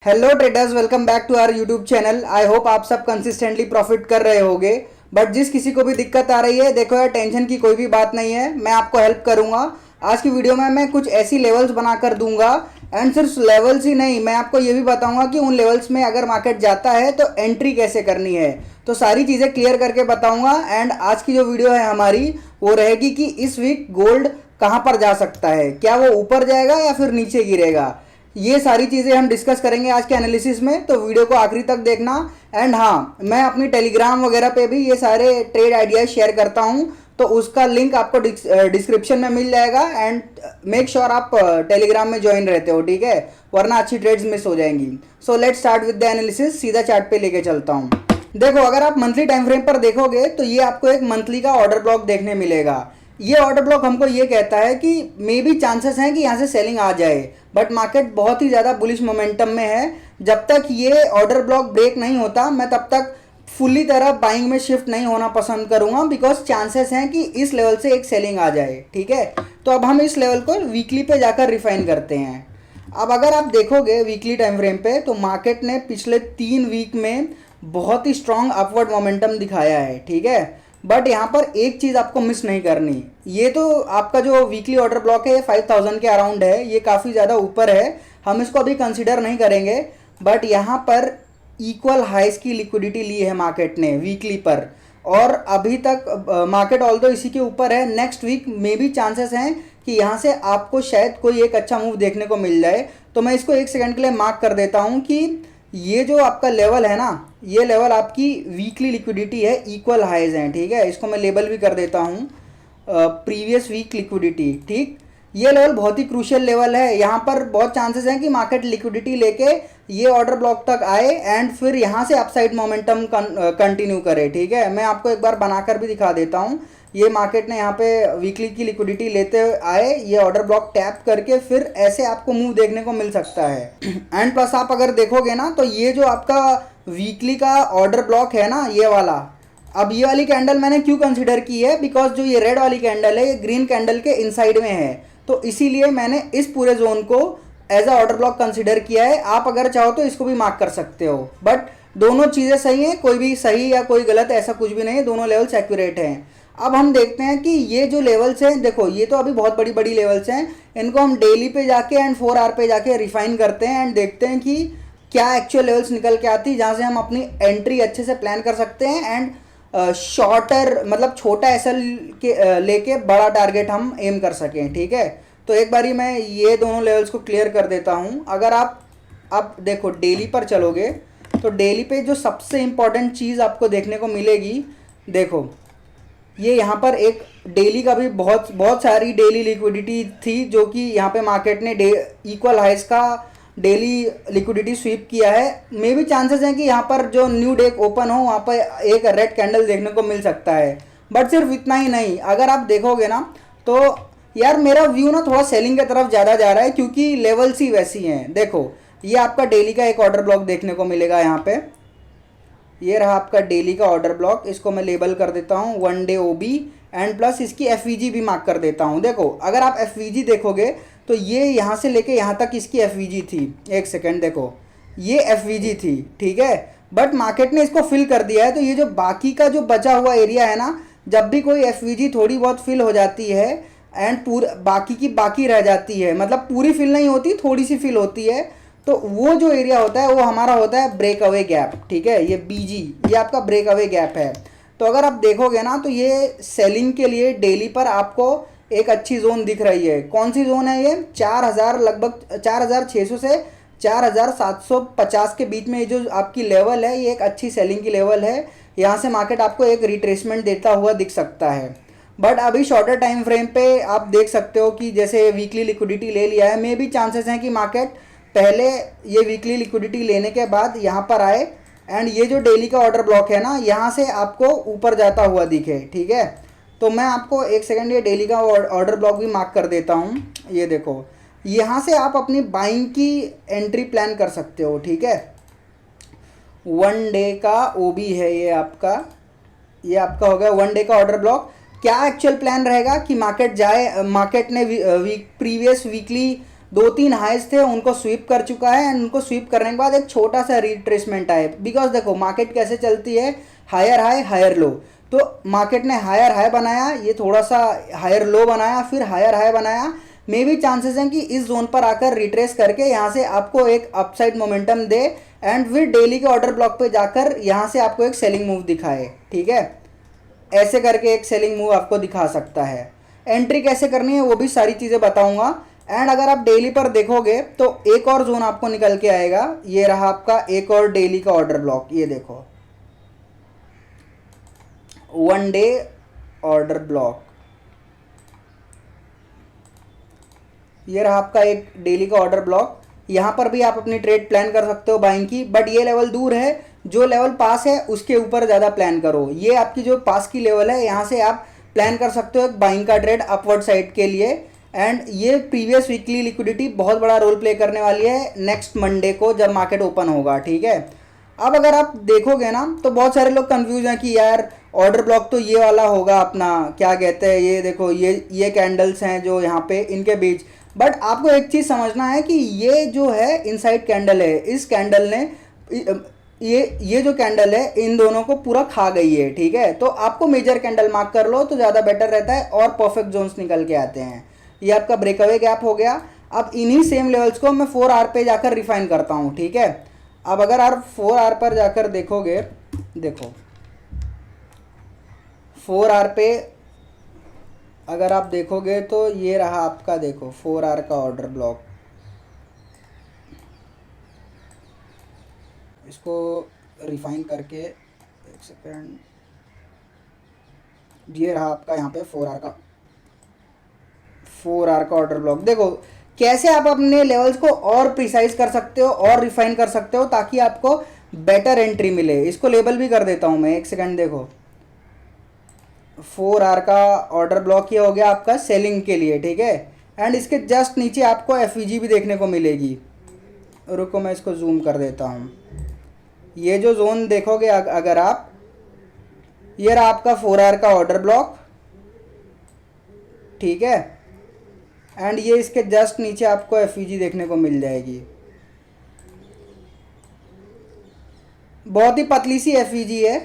Hello traders, welcome back to our YouTube channel. I hope आप सब consistently profit कर रहे होगे। बट जिस किसी को भी दिक्कत आ रही है, देखो यार, टेंशन की कोई भी बात नहीं है, मैं आपको हेल्प करूंगा। आज की वीडियो में मैं कुछ ऐसी लेवल्स बनाकर दूंगा, एंड सिर्फ लेवल्स ही नहीं, मैं आपको ये भी बताऊंगा कि उन लेवल्स में अगर मार्केट जाता है तो एंट्री कैसे करनी है। तो सारी चीज़ें क्लियर करके बताऊंगा। एंड आज की जो वीडियो है हमारी वो रहेगी कि इस वीक गोल्ड कहाँ पर जा सकता है, क्या वो ऊपर जाएगा या फिर नीचे गिरेगा। ये सारी चीज़ें हम डिस्कस करेंगे आज के एनालिसिस में, तो वीडियो को आखिरी तक देखना। एंड हाँ, मैं अपनी टेलीग्राम वगैरह पे भी ये सारे ट्रेड आइडियाज शेयर करता हूँ, तो उसका लिंक आपको डिस्क्रिप्शन में मिल जाएगा। एंड मेक श्योर आप टेलीग्राम में ज्वाइन रहते हो, ठीक है, वरना अच्छी ट्रेड्स मिस हो जाएंगी। So let's start with the analysis. सीधा चार्ट पे लेके चलता हूँ। देखो, अगर आप मंथली टाइम फ्रेम पर देखोगे तो ये आपको एक मंथली का ऑर्डर ब्लॉक देखने मिलेगा। ये ऑर्डर ब्लॉक हमको ये कहता है कि मे बी चांसेस हैं कि यहाँ से सेलिंग आ जाए, बट मार्केट बहुत ही ज़्यादा बुलिश मोमेंटम में है। जब तक ये ऑर्डर ब्लॉक ब्रेक नहीं होता, मैं तब तक फुल्ली तरह बाइंग में शिफ्ट नहीं होना पसंद करूँगा, बिकॉज चांसेस हैं कि इस लेवल से एक सेलिंग आ जाए, ठीक है। तो अब हम इस लेवल को वीकली पे जाकर रिफाइन करते हैं। अब अगर आप देखोगे वीकली टाइम फ्रेम पे, तो मार्केट ने पिछले 3 वीक में बहुत ही स्ट्रॉन्ग अपवर्ड मोमेंटम दिखाया है, ठीक है। बट यहाँ पर एक चीज़ आपको मिस नहीं करनी। ये तो आपका जो वीकली ऑर्डर ब्लॉक है, ये 5000 के अराउंड है, ये काफ़ी ज़्यादा ऊपर है, हम इसको अभी कंसिडर नहीं करेंगे। बट यहाँ पर इक्वल हाइस की लिक्विडिटी ली है मार्केट ने वीकली पर, और अभी तक मार्केट ऑल्दो इसी के ऊपर है। नेक्स्ट वीक में भी चांसेस हैं कि यहाँ से आपको शायद कोई एक अच्छा मूव देखने को मिल जाए। तो मैं इसको 1 सेकंड के लिए मार्क कर देता हूँ कि ये जो आपका लेवल है ना, ये लेवल आपकी वीकली लिक्विडिटी है, इक्वल हाइज हैं, ठीक है। इसको मैं लेबल भी कर देता हूँ प्रीवियस वीक लिक्विडिटी, ठीक। ये लेवल बहुत ही क्रूशियल लेवल है। यहाँ पर बहुत चांसेस हैं कि मार्केट लिक्विडिटी लेके ये ऑर्डर ब्लॉक तक आए एंड फिर यहाँ से अपसाइड मोमेंटम कंटिन्यू करे, ठीक है। मैं आपको एक बार बनाकर भी दिखा देता हूँ। ये मार्केट ने यहाँ पे वीकली की लिक्विडिटी लेते आए, ये ऑर्डर ब्लॉक टैप करके फिर ऐसे आपको मूव देखने को मिल सकता है। एंड प्लस आप अगर देखोगे ना, तो ये जो आपका वीकली का ऑर्डर ब्लॉक है ना, ये वाला, अब ये वाली कैंडल मैंने क्यों कंसिडर की है, बिकॉज जो ये रेड वाली कैंडल है, ये ग्रीन कैंडल के इनसाइड में है, तो इसीलिए मैंने इस पूरे जोन को as a order block consider किया है। आप अगर चाहो तो इसको भी मार्क कर सकते हो, बट दोनों चीज़ें सही हैं, कोई भी सही या कोई गलत ऐसा कुछ भी नहीं है, दोनों लेवल्स एक्यूरेट हैं। अब हम देखते हैं कि ये जो लेवल्स हैं, देखो ये तो अभी बहुत बड़ी बड़ी लेवल्स हैं, इनको हम डेली पे जाके एंड 4 आवर पे जाके रिफाइन करते हैं एंड देखते हैं कि क्या एक्चुअल लेवल्स निकल के आती है, जहाँ से हम अपनी एंट्री अच्छे से प्लान कर सकते हैं एंड शॉर्टर मतलब छोटा एसएल के लेके बड़ा टारगेट हम एम कर सकें, ठीक है। तो एक बारी मैं ये दोनों लेवल्स को क्लियर कर देता हूँ। अगर आप अब देखो डेली पर चलोगे, तो डेली पे जो सबसे इम्पॉर्टेंट चीज़ आपको देखने को मिलेगी, देखो ये यहाँ पर एक डेली का भी बहुत बहुत सारी डेली लिक्विडिटी थी, जो कि यहाँ पे मार्केट ने इक्वल हाइस का डेली लिक्विडिटी स्वीप किया है। मे भी चांसेस हैं कि यहाँ पर जो न्यू डे ओपन हो, वहाँ पर एक रेड कैंडल देखने को मिल सकता है। बट सिर्फ इतना ही नहीं, अगर आप देखोगे ना, तो यार मेरा व्यू ना थोड़ा सेलिंग की तरफ ज़्यादा जा रहा है, क्योंकि लेवल्स ही वैसी हैं। देखो ये आपका डेली का एक ऑर्डर ब्लॉक देखने को मिलेगा यहाँ पे, ये रहा आपका डेली का ऑर्डर ब्लॉक, इसको मैं लेबल कर देता हूँ 1 डे ओबी एंड प्लस इसकी एफवीजी भी मार्क कर देता हूँ। देखो अगर आप एफवीजी देखोगे, तो ये यहाँ से लेके यहाँ तक इसकी एफवीजी थी। 1 सेकंड, देखो ये एफवीजी थी, ठीक है, बट मार्केट ने इसको फिल कर दिया है। तो ये जो बाकी का जो बचा हुआ एरिया है ना, जब भी कोई एफवीजी थोड़ी बहुत फिल हो जाती है एंड पूरा बाकी की बाकी रह जाती है, मतलब पूरी फिल नहीं होती, थोड़ी सी फिल होती है, तो वो जो एरिया होता है वो हमारा होता है ब्रेक अवे गैप, ठीक है। ये बीजी, ये आपका ब्रेक अवे गैप है। तो अगर आप देखोगे ना, तो ये सेलिंग के लिए डेली पर आपको एक अच्छी जोन दिख रही है। कौन सी जोन है ये? 4000, लगभग 4600 से 4750 के बीच में ये जो आपकी लेवल है, ये एक अच्छी सेलिंग की लेवल है। यहाँ से मार्केट आपको एक रिट्रेसमेंट देता हुआ दिख सकता है। बट अभी शॉर्टर टाइम फ्रेम पे आप देख सकते हो कि जैसे वीकली लिक्विडिटी ले लिया है, मे भी चांसेस हैं कि मार्केट पहले ये वीकली लिक्विडिटी लेने के बाद यहाँ पर आए एंड ये जो डेली का ऑर्डर ब्लॉक है ना, यहाँ से आपको ऊपर जाता हुआ दिखे, ठीक है। तो मैं आपको 1 सेकंड ये डेली का ऑर्डर ब्लॉक भी मार्क कर देता हूँ। ये देखो, यहाँ से आप अपनी बाइंग की एंट्री प्लान कर सकते हो, ठीक है। 1 डे का ओबी है ये आपका हो गया 1 डे का ऑर्डर ब्लॉक। क्या एक्चुअल प्लान रहेगा कि मार्केट जाए, मार्केट ने प्रीवियस वीकली दो तीन हाइज थे उनको स्वीप कर चुका है, एंड उनको स्वीप करने के बाद एक छोटा सा रिट्रेसमेंट आए। बिकॉज देखो मार्केट कैसे चलती है, हायर हाई हायर लो। तो मार्केट ने हायर हाई बनाया, ये थोड़ा सा हायर लो बनाया, फिर हायर हाई बनाया। मे भी चांसेस हैं कि इस जोन पर आकर रिट्रेस करके यहाँ से आपको एक अपसाइड मोमेंटम दे, एंड फिर डेली के ऑर्डर ब्लॉक पे जाकर यहाँ से आपको एक सेलिंग मूव दिखाए। ठीक है, ऐसे करके एक सेलिंग मूव आपको दिखा सकता है। एंट्री कैसे करनी है वो भी सारी चीज़ें बताऊंगा। एंड अगर आप डेली पर देखोगे तो एक और जोन आपको निकल के आएगा, ये रहा आपका एक और डेली का ऑर्डर ब्लॉक। ये देखो, वन डे ऑर्डर ब्लॉक, ये रहा आपका एक डेली का ऑर्डर ब्लॉक। यहाँ पर भी आप अपनी ट्रेड प्लान कर सकते हो बाइंग की, बट ये लेवल दूर है, जो लेवल पास है उसके ऊपर ज़्यादा प्लान करो। ये आपकी जो पास की लेवल है, यहाँ से आप प्लान कर सकते हो एक बाइंग का ट्रेड अपवर्ड साइड के लिए। एंड ये प्रीवियस वीकली लिक्विडिटी बहुत बड़ा रोल प्ले करने वाली है नेक्स्ट मंडे को जब मार्केट ओपन होगा। ठीक है, अब अगर आप देखोगे ना तो बहुत सारे लोग कंफ्यूज हैं कि यार ऑर्डर ब्लॉक तो ये वाला होगा अपना, क्या कहते हैं, ये देखो ये कैंडल्स हैं जो यहाँ पे इनके बीच। बट आपको एक चीज़ समझना है कि ये जो है इनसाइड कैंडल है, इस कैंडल ने ये जो कैंडल है इन दोनों को पूरा खा गई है। ठीक है, तो आपको मेजर कैंडल मार्क कर लो तो ज़्यादा बेटर रहता है और परफेक्ट जोन्स निकल के आते हैं। ये आपका ब्रेकअवे गैप हो गया। अब इन्हीं सेम लेवल्स को मैं 4 आवर पे जाकर रिफाइन करता हूँ। ठीक है, अब अगर आप 4 आवर पर जाकर देखोगे, देखो 4 आवर पे अगर आप देखोगे तो ये रहा आपका, देखो 4 आवर का ऑर्डर ब्लॉक। इसको रिफाइन करके एक सेकेंड, ये रहा आपका यहाँ पे 4 आवर का ऑर्डर ब्लॉक। देखो कैसे आप अपने लेवल्स को और प्रिसाइज कर सकते हो और रिफाइन कर सकते हो ताकि आपको बेटर एंट्री मिले। इसको लेबल भी कर देता हूँ मैं, एक सेकंड। देखो 4 आवर का ऑर्डर ब्लॉक ये हो गया आपका सेलिंग के लिए। ठीक है, एंड इसके जस्ट नीचे आपको एफईजी भी देखने को मिलेगी। रुको मैं इसको जूम कर देता हूँ। ये जो जोन देखोगे अगर आप, ये रहा आपका 4 आवर का ऑर्डर ब्लॉक। ठीक है, एंड ये इसके जस्ट नीचे आपको एफईजी देखने को मिल जाएगी। बहुत ही पतली सी एफईजी है।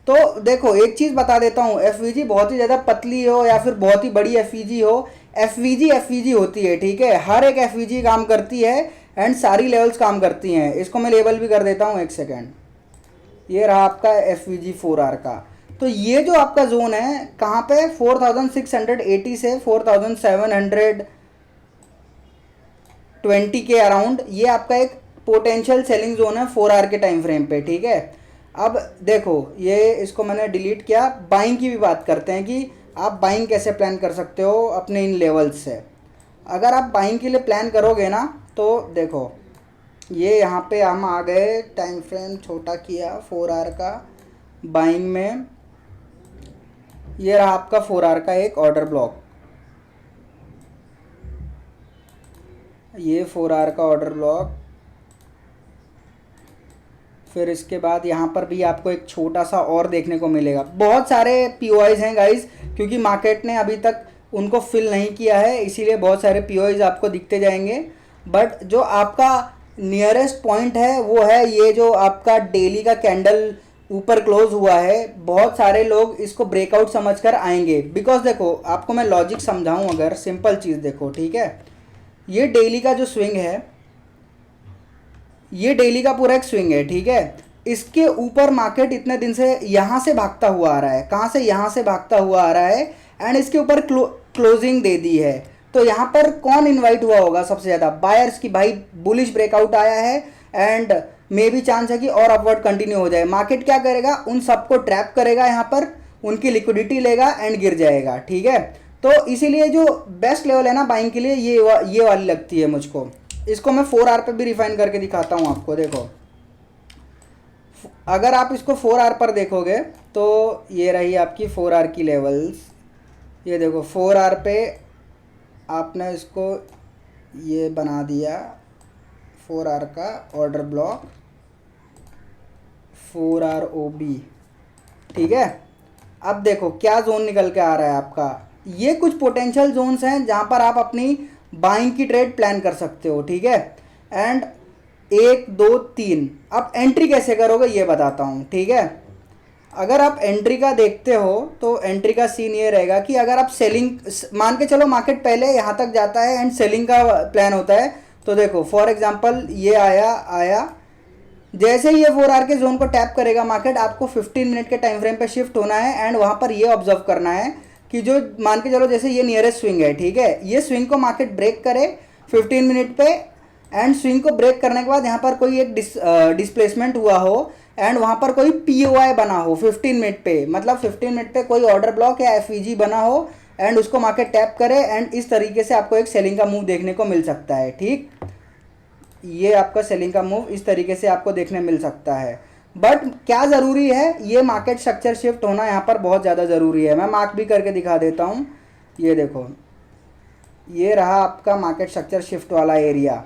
तो देखो एक चीज़ बता देता हूँ, एफवीजी बहुत ही ज़्यादा पतली हो या फिर बहुत ही बड़ी एफवीजी हो, एफवीजी होती है। ठीक है, हर एक एफवीजी काम करती है एंड सारी लेवल्स काम करती हैं। इसको मैं लेबल भी कर देता हूँ, एक सेकेंड। ये रहा आपका एफवीजी 4 आवर का। तो ये जो आपका जोन है कहाँ पे, 4680 से 4720 के अराउंड, ये आपका एक पोटेंशियल सेलिंग जोन है 4 आवर के टाइम फ्रेम पे। ठीक है, अब देखो ये इसको मैंने डिलीट किया। बाइंग की भी बात करते हैं कि आप बाइंग कैसे प्लान कर सकते हो अपने इन लेवल्स से। अगर आप बाइंग के लिए प्लान करोगे ना तो देखो ये यहाँ पे हम आ गए, टाइम फ्रेम छोटा किया 4 आवर का बाइंग में। ये रहा आपका 4 आवर का एक ऑर्डर ब्लॉक, ये 4 आवर का ऑर्डर ब्लॉक। फिर इसके बाद यहाँ पर भी आपको एक छोटा सा और देखने को मिलेगा। बहुत सारे पीओआईज हैं गाइस, क्योंकि मार्केट ने अभी तक उनको फिल नहीं किया है, इसीलिए बहुत सारे पीओआईज आपको दिखते जाएंगे। बट जो आपका नियरेस्ट पॉइंट है वो है ये जो आपका डेली का कैंडल ऊपर क्लोज हुआ है। बहुत सारे लोग इसको ब्रेकआउट समझकर आएंगे। बिकॉज देखो आपको मैं लॉजिक समझाऊं, अगर सिंपल चीज़ देखो। ठीक है, ये डेली का जो स्विंग है, ये डेली का पूरा एक स्विंग है। ठीक है, इसके ऊपर मार्केट इतने दिन से यहाँ से भागता हुआ आ रहा है। कहाँ से, यहाँ से भागता हुआ आ रहा है, एंड इसके ऊपर क्लोजिंग दे दी है। तो यहाँ पर कौन इनवाइट हुआ होगा सबसे ज़्यादा, बायर्स की। भाई बुलिश ब्रेकआउट आया है एंड मे भी चांस है कि और अपवर्ड कंटिन्यू हो जाए। मार्केट क्या करेगा, उन सबको ट्रैप करेगा, यहाँ पर उनकी लिक्विडिटी लेगा एंड गिर जाएगा। ठीक है, तो इसीलिए जो बेस्ट लेवल है ना बाइंग के लिए ये वाली लगती है मुझको। इसको मैं 4 आवर पे भी रिफाइन करके दिखाता हूँ आपको। देखो अगर आप इसको 4 आवर पर देखोगे तो ये रही आपकी 4 आवर की लेवल्स। ये देखो 4 आवर पे आपने इसको ये बना दिया 4 आवर का ऑर्डर ब्लॉक, 4 आवर ओबी। ठीक है, अब देखो क्या जोन निकल के आ रहा है आपका। ये कुछ पोटेंशियल जोन्स हैं जहाँ पर आप अपनी बाइंग की ट्रेड प्लान कर सकते हो, ठीक है। एंड 1 2 3 अब एंट्री कैसे करोगे ये बताता हूँ, ठीक है। अगर आप एंट्री का देखते हो तो एंट्री का सीन ये रहेगा कि अगर आप सेलिंग, मान के चलो मार्केट पहले यहाँ तक जाता है एंड सेलिंग का प्लान होता है, तो देखो फॉर एग्जांपल ये आया जैसे ही ये 4 आवर के जोन को टैप करेगा मार्केट, आपको 15 मिनट के टाइम फ्रेम पे शिफ्ट होना है एंड वहाँ पर ये ऑब्जर्व करना है कि जो मान के चलो जैसे ये नियरेस्ट स्विंग है, ठीक है, ये स्विंग को मार्केट ब्रेक करे 15 मिनट पे एंड स्विंग को ब्रेक करने के बाद यहाँ पर कोई एक डिस्प्लेसमेंट हुआ हो एंड वहाँ पर कोई पीओआई बना हो 15 मिनट पे, मतलब 15 मिनट पे कोई ऑर्डर ब्लॉक या एफईजी बना हो एंड उसको मार्केट टैप करे एंड इस तरीके से आपको एक सेलिंग का मूव देखने को मिल सकता है, ठीक। ये आपका सेलिंग का मूव इस तरीके से आपको देखने मिल सकता है। बट क्या ज़रूरी है, ये मार्केट स्ट्रक्चर शिफ्ट होना यहाँ पर बहुत ज़्यादा ज़रूरी है। मैं मार्क भी करके दिखा देता हूँ, ये देखो ये रहा आपका मार्केट स्ट्रक्चर शिफ्ट वाला एरिया,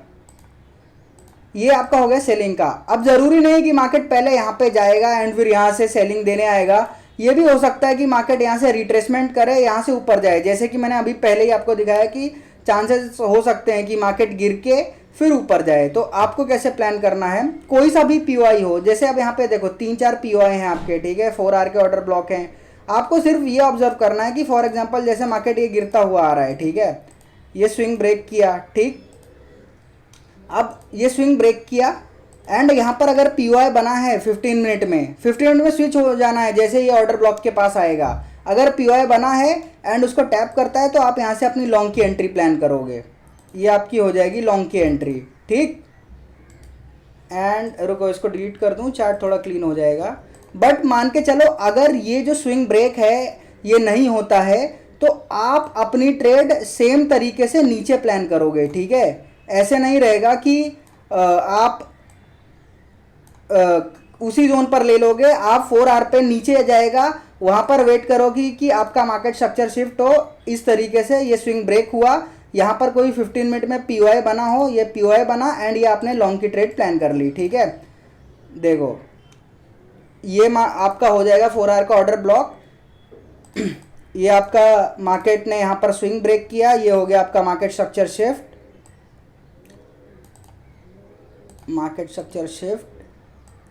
ये आपका हो गया सेलिंग का। अब ज़रूरी नहीं कि मार्केट पहले यहाँ पे जाएगा एंड फिर यहाँ से सेलिंग देने आएगा, ये भी हो सकता है कि मार्केट यहाँ से रिट्रेसमेंट करे, यहाँ से ऊपर जाए, जैसे कि मैंने अभी पहले ही आपको दिखाया कि चांसेस हो सकते हैं कि मार्केट गिर के फिर ऊपर जाए। तो आपको कैसे प्लान करना है, कोई सा भी पीओआई हो, जैसे अब यहाँ पे देखो 3-4 पीओआई हैं आपके, ठीक है, 4 आवर के ऑर्डर ब्लॉक हैं। आपको सिर्फ ये ऑब्जर्व करना है कि फॉर एग्जांपल जैसे मार्केट ये गिरता हुआ आ रहा है, ठीक है, ये स्विंग ब्रेक किया, ठीक, अब ये स्विंग ब्रेक किया एंड यहाँ पर अगर पीओआई बना है 15 मिनट में, 15 मिनट में स्विच हो जाना है जैसे ये ऑर्डर ब्लॉक के पास आएगा। अगर पीओआई बना है एंड उसको टैप करता है तो आप यहाँ से अपनी लॉन्ग की एंट्री प्लान करोगे, ये आपकी हो जाएगी लॉन्ग की एंट्री, ठीक। एंड रुको इसको डिलीट कर दूं, चार्ट थोड़ा क्लीन हो जाएगा। बट मान के चलो अगर ये जो स्विंग ब्रेक है ये नहीं होता है तो आप अपनी ट्रेड सेम तरीके से नीचे प्लान करोगे, ठीक है। ऐसे नहीं रहेगा कि आप उसी जोन पर ले लोगे, आप 4 आवर पे नीचे जाएगा, वहाँ पर वेट करोगी कि आपका मार्केट स्ट्रक्चर शिफ्ट हो इस तरीके से, ये स्विंग ब्रेक हुआ, यहाँ पर कोई 15 मिनट में पीओआई बना हो, ये पीओआई बना एंड ये आपने लॉन्ग की ट्रेड प्लान कर ली, ठीक है। देखो ये आपका हो जाएगा 4 आवर का ऑर्डर ब्लॉक, ये आपका मार्केट ने यहाँ पर स्विंग ब्रेक किया, ये हो गया आपका मार्केट स्ट्रक्चर शिफ्ट,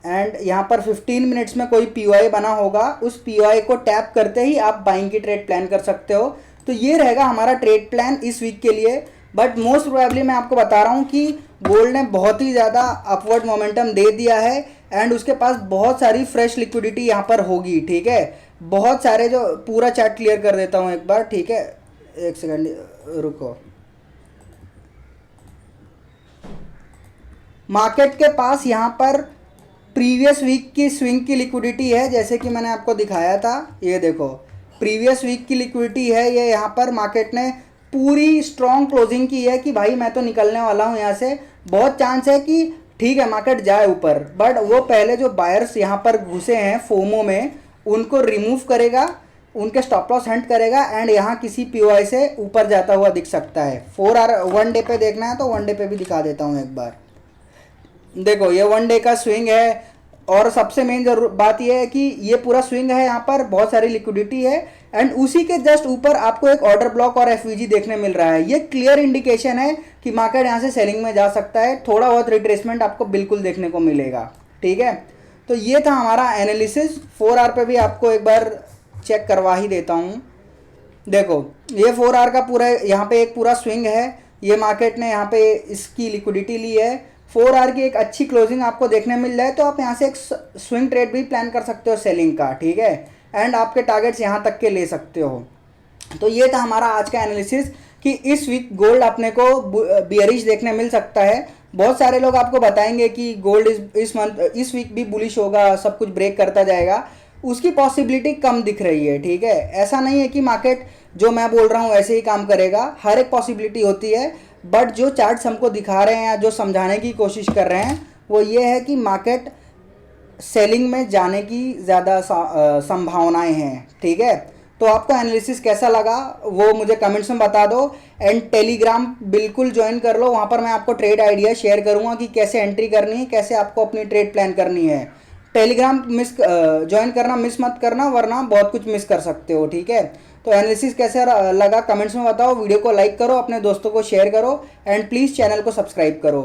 एंड यहाँ पर 15 मिनट्स में कोई पीओआई बना होगा, उस पीओआई को टैप करते ही आप बाइंग की ट्रेड प्लान कर सकते हो। तो ये रहेगा हमारा ट्रेड प्लान इस वीक के लिए। बट मोस्ट प्रोबेबली मैं आपको बता रहा हूँ कि गोल्ड ने बहुत ही ज़्यादा अपवर्ड मोमेंटम दे दिया है एंड उसके पास बहुत सारी फ्रेश लिक्विडिटी यहाँ पर होगी, ठीक है। बहुत सारे, जो पूरा चार्ट क्लियर कर देता हूँ एक बार, ठीक है, एक सेकेंड रुको। मार्केट के पास यहाँ पर प्रीवियस वीक की स्विंग की लिक्विडिटी है, जैसे कि मैंने आपको दिखाया था, ये देखो प्रीवियस वीक की लिक्विडिटी है, ये यहाँ पर मार्केट ने पूरी स्ट्रॉन्ग क्लोजिंग की है कि भाई मैं तो निकलने वाला हूँ यहाँ से। बहुत चांस है कि ठीक है मार्केट जाए ऊपर, बट वो पहले जो बायर्स यहाँ पर घुसे हैं फोमो में उनको रिमूव करेगा, उनके स्टॉप लॉस हंट करेगा एंड यहाँ किसी पीओआई से ऊपर जाता हुआ दिख सकता है। 4 आवर 1 डे पे देखना है तो 1 डे पे भी दिखा देता हूँ एक बार। देखो ये 1 डे का स्विंग है और सबसे मेन बात यह है कि ये पूरा स्विंग है, यहाँ पर बहुत सारी लिक्विडिटी है एंड उसी के जस्ट ऊपर आपको एक ऑर्डर ब्लॉक और एफवीजी देखने मिल रहा है। ये क्लियर इंडिकेशन है कि मार्केट यहाँ से सेलिंग में जा सकता है, थोड़ा बहुत रिट्रेसमेंट आपको बिल्कुल देखने को मिलेगा, ठीक है। तो ये था हमारा एनालिसिस। 4 आवर पे भी आपको एक बार चेक करवा ही देता हूँ। देखो ये 4 आवर का पूरा यहाँ पे एक पूरा स्विंग है, ये मार्केट ने यहाँ पे इसकी लिक्विडिटी ली है। 4 आवर की एक अच्छी क्लोजिंग आपको देखने मिल जाए तो आप यहाँ से एक स्विंग ट्रेड भी प्लान कर सकते हो सेलिंग का, ठीक है, एंड आपके टारगेट्स यहाँ तक के ले सकते हो। तो ये था हमारा आज का एनालिसिस कि इस वीक गोल्ड अपने को बियरिश देखने मिल सकता है। बहुत सारे लोग आपको बताएंगे कि गोल्ड इस वीक भी बुलिश होगा, सब कुछ ब्रेक करता जाएगा, उसकी पॉसिबिलिटी कम दिख रही है, ठीक है। ऐसा नहीं है कि मार्केट जो मैं बोल रहा हूँ वैसे ही काम करेगा, हर एक पॉसिबिलिटी होती है। बट जो चार्ट्स हमको दिखा रहे हैं या जो समझाने की कोशिश कर रहे हैं वो ये है कि मार्केट सेलिंग में जाने की ज़्यादा संभावनाएं हैं, ठीक है। तो आपको एनालिसिस कैसा लगा वो मुझे कमेंट्स में बता दो एंड टेलीग्राम बिल्कुल ज्वाइन कर लो, वहाँ पर मैं आपको ट्रेड आइडिया शेयर करूँगा कि कैसे एंट्री करनी है, कैसे आपको अपनी ट्रेड प्लान करनी है। टेलीग्राम ज्वाइन करना मिस मत करना, वरना बहुत कुछ मिस कर सकते हो, ठीक है। तो एनालिसिस कैसा लगा कमेंट्स में बताओ, वीडियो को लाइक करो, अपने दोस्तों को शेयर करो एंड प्लीज़ चैनल को सब्सक्राइब करो।